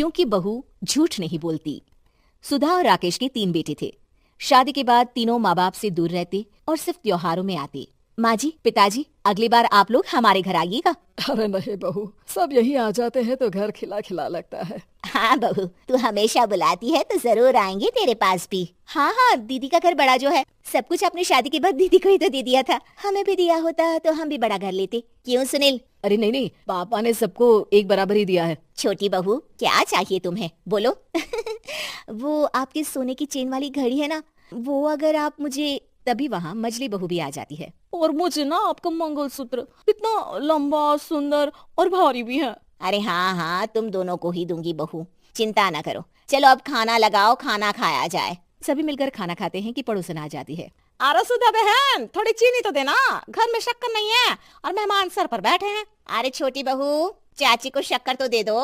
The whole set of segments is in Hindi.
क्योंकि बहू झूठ नहीं बोलती। सुधा और राकेश के 3 बेटे थे। शादी के बाद तीनों माँ बाप से दूर रहते और सिर्फ त्योहारों में आते। माँ जी, पिताजी, अगली बार आप लोग हमारे घर आइएगा। अरे नहीं बहू, सब यहीं आ जाते हैं तो घर खिला खिला लगता है। हाँ बहू, तू हमेशा बुलाती है तो जरूर आएंगे तेरे पास भी। हाँ हाँ, दीदी का घर बड़ा जो है, सब कुछ अपनी शादी के बाद दीदी को ही तो दे दिया था। हमें भी दिया होता तो हम भी बड़ा घर लेते। क्यों सुनील? अरे नहीं नहीं, पापा ने सबको एक बराबर ही दिया है। छोटी बहू, क्या चाहिए तुम्हें, बोलो। वो आपके सोने की चेन वाली घड़ी है ना, वो अगर आप मुझे, तभी वहाँ मजली बहू भी आ जाती है। और मुझे ना आपका मंगलसूत्र इतना लंबा, सुंदर और भारी भी है। अरे हाँ हाँ, तुम दोनों को ही दूंगी बहू, चिंता ना करो। चलो अब खाना लगाओ, खाना खाया जाए। सभी मिलकर खाना खाते हैं कि पड़ोसन आ जाती है। अरे सुधा बहन, थोड़ी चीनी तो देना, घर में शक्कर नहीं है और मेहमान सर पर बैठे हैं। अरे छोटी बहू, चाची को शक्कर तो दे दो।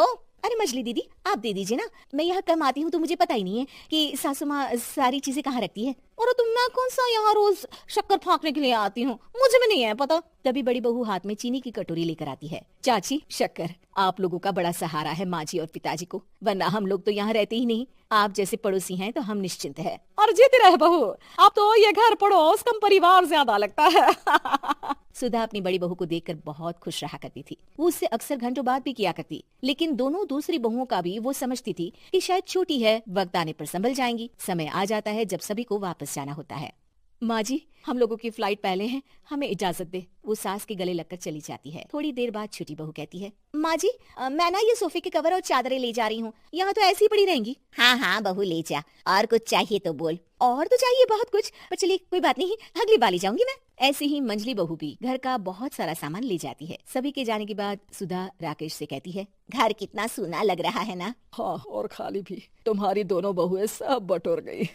अरे मजली दीदी, आप दे दीजिए ना, मैं यहाँ कम आती हूँ तो मुझे पता ही नहीं है कि सासू माँ सारी चीजें कहाँ रखती है। और तुम, मैं कौन सा यहाँ रोज शक्कर फाँकने के लिए आती हूँ, मुझे भी नहीं है पता। तभी बड़ी बहू हाथ में चीनी की कटोरी लेकर आती है। चाची, शक्कर आप लोगों का बड़ा सहारा है माँ जी और पिताजी को, वरना हम लोग तो यहाँ रहते ही नहीं। आप जैसे पड़ोसी हैं तो हम निश्चिंत है। और जीती रहे बहू, अब तो ये घर पड़ोस कम परिवार ज्यादा लगता है। सुधा अपनी बड़ी बहू को देखकर बहुत खुश रहा करती थी। वो उससे अक्सर घंटों बात भी किया करती, लेकिन दोनों दूसरी बहुओं का भी वो समझती थी कि शायद छोटी है, वक्त आने पर संभल जाएंगी। समय आ जाता है जब सभी को वापस जाना होता है। माँ जी, हम लोगों की फ्लाइट पहले है, हमें इजाजत दे। वो सास के गले लगकर चली जाती है। थोड़ी देर बाद छोटी बहू कहती है, माँ जी, मैं ना ये सोफे के कवर और चादरें ले जा रही हूँ, यहाँ तो ऐसी ही पड़ी रहेंगी। हाँ हाँ बहू, ले जा, और कुछ चाहिए तो बोल। और तो चाहिए बहुत कुछ, पर चलिए कोई बात नहीं, अगली बार ले जाऊंगी मैं। ऐसे ही मंजली बहू भी घर का बहुत सारा सामान ले जाती है। सभी के जाने के बाद सुधा राकेश से कहती है, घर कितना सूना लग रहा है ना। हाँ, और खाली भी, तुम्हारी दोनों बहुएं सब बटोर गई।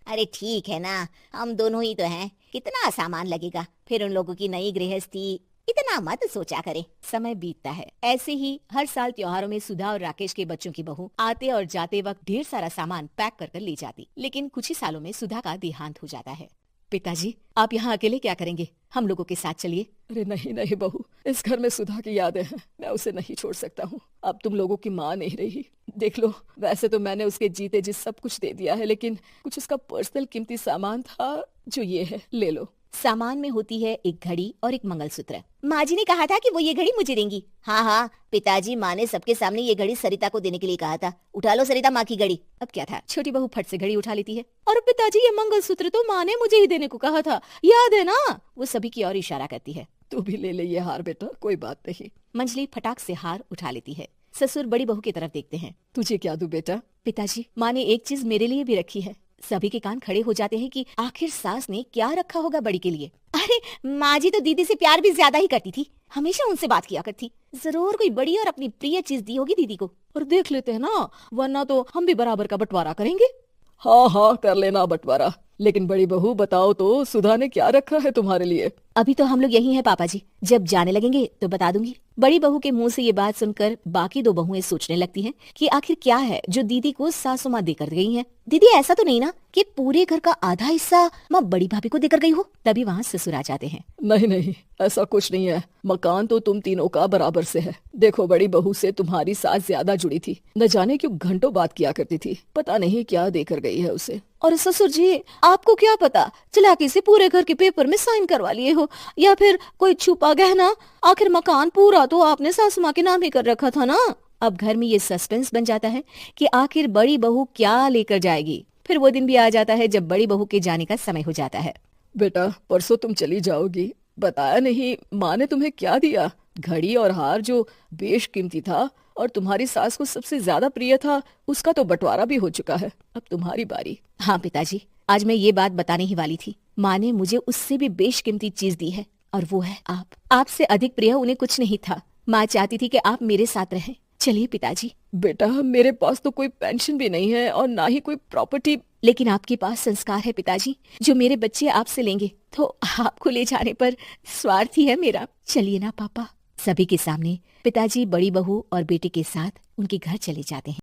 अरे ठीक है ना, हम दोनों ही तो हैं, कितना सामान लगेगा। फिर उन लोगों की नई गृहस्थी, इतना मत सोचा करे। समय बीतता है। ऐसे ही हर साल त्योहारों में सुधा और राकेश के बच्चों की बहू आते और जाते वक्त ढेर सारा सामान पैक कर कर ले जाती। लेकिन कुछ ही सालों में सुधा का देहांत हो जाता है। पिताजी, आप यहाँ अकेले क्या करेंगे, हम लोगों के साथ चलिए। अरे नहीं नहीं बहू, इस घर में सुधा की यादें हैं, मैं उसे नहीं छोड़ सकता हूँ। अब तुम लोगों की माँ नहीं रही। देख लो, वैसे तो मैंने उसके जीते जी सब कुछ दे दिया है, लेकिन कुछ उसका पर्सनल कीमती सामान था जो ये है, ले लो। सामान में होती है एक घड़ी और एक मंगलसूत्र। माँ जी ने कहा था कि वो ये घड़ी मुझे देंगी। हाँ हाँ, पिताजी, माँ ने सबके सामने ये घड़ी सरिता को देने के लिए कहा था। उठा लो सरिता माँ की घड़ी। अब क्या था, छोटी बहू फट से घड़ी उठा लेती है। और पिताजी, ये मंगलसूत्र तो माँ ने मुझे ही देने को कहा था, याद है ना। वो सभी की ओर इशारा करती है। तू भी ले ले ये हार बेटा, कोई बात नहीं। मंजली फटाक से हार उठा लेती है। ससुर बड़ी बहू की तरफ देखते हैं। तुझे क्या दूं बेटा? पिताजी, माँ ने एक चीज मेरे लिए भी रखी है। सभी के कान खड़े हो जाते हैं कि आखिर सास ने क्या रखा होगा बड़ी के लिए। अरे माँ जी तो दीदी से प्यार भी ज्यादा ही करती थी, हमेशा उनसे बात किया करती। जरूर कोई बड़ी और अपनी प्रिय चीज दी होगी दीदी को। और देख लेते हैं ना, वरना तो हम भी बराबर का बंटवारा करेंगे। हाँ हाँ, कर लेना बंटवारा। लेकिन बड़ी बहू, बताओ तो, सुधा ने क्या रखा है तुम्हारे लिए? अभी तो हम लोग यही हैं पापा जी, जब जाने लगेंगे तो बता दूंगी। बड़ी बहू के मुंह से ये बात सुनकर बाकी दो बहुएं सोचने लगती हैं कि आखिर क्या है जो दीदी को सासू माँ देकर गई हैं। दीदी, ऐसा तो नहीं ना कि पूरे घर का आधा हिस्सा माँ बड़ी भाभी को देकर गई हो? तभी वहाँ ससुर आ जाते हैं। नहीं नहीं, ऐसा कुछ नहीं है। मकान तो तुम तीनों का बराबर से है। देखो, बड़ी बहू से तुम्हारी सास ज्यादा जुड़ी थी, न जाने क्यों घंटों बात किया करती थी। पता नहीं क्या देकर गई है उसे। और ससुर जी, आपको क्या पता, चालाकी से पूरे घर के पेपर में साइन करवा लिए हो, या फिर कोई छुपा गहना। आखिर मकान पूरा तो आपने सासू माँ के नाम ही कर रखा था ना। अब घर में ये सस्पेंस बन जाता है कि आखिर बड़ी बहू क्या लेकर जाएगी। फिर वो दिन भी आ जाता है जब बड़ी बहू के जाने का समय हो जाता है। बेटा, परसों तुम चली जाओगी, बताया नहीं माँ ने तुम्हें क्या दिया? घड़ी और हार जो बेशकीमती था और तुम्हारी सास को सबसे ज्यादा प्रिय था, उसका तो बंटवारा भी हो चुका है। अब तुम्हारी बारी। हाँ पिताजी, आज मैं ये बात बताने ही वाली थी। माँ ने मुझे उससे भी बेशकीमती चीज दी है, और वो है आप। आपसे अधिक प्रिय उन्हें कुछ नहीं था। माँ चाहती थी कि आप मेरे साथ रहें। चलिए पिताजी। बेटा, मेरे पास तो कोई पेंशन भी नहीं है और ना ही कोई प्रॉपर्टी। लेकिन आपके पास संस्कार है पिताजी, जो मेरे बच्चे आपसे लेंगे, तो आपको ले जाने पर स्वार्थ ही है मेरा। चलिए ना पापा। सभी के सामने पिताजी बड़ी बहू और बेटे के साथ उनके घर चले जाते हैं।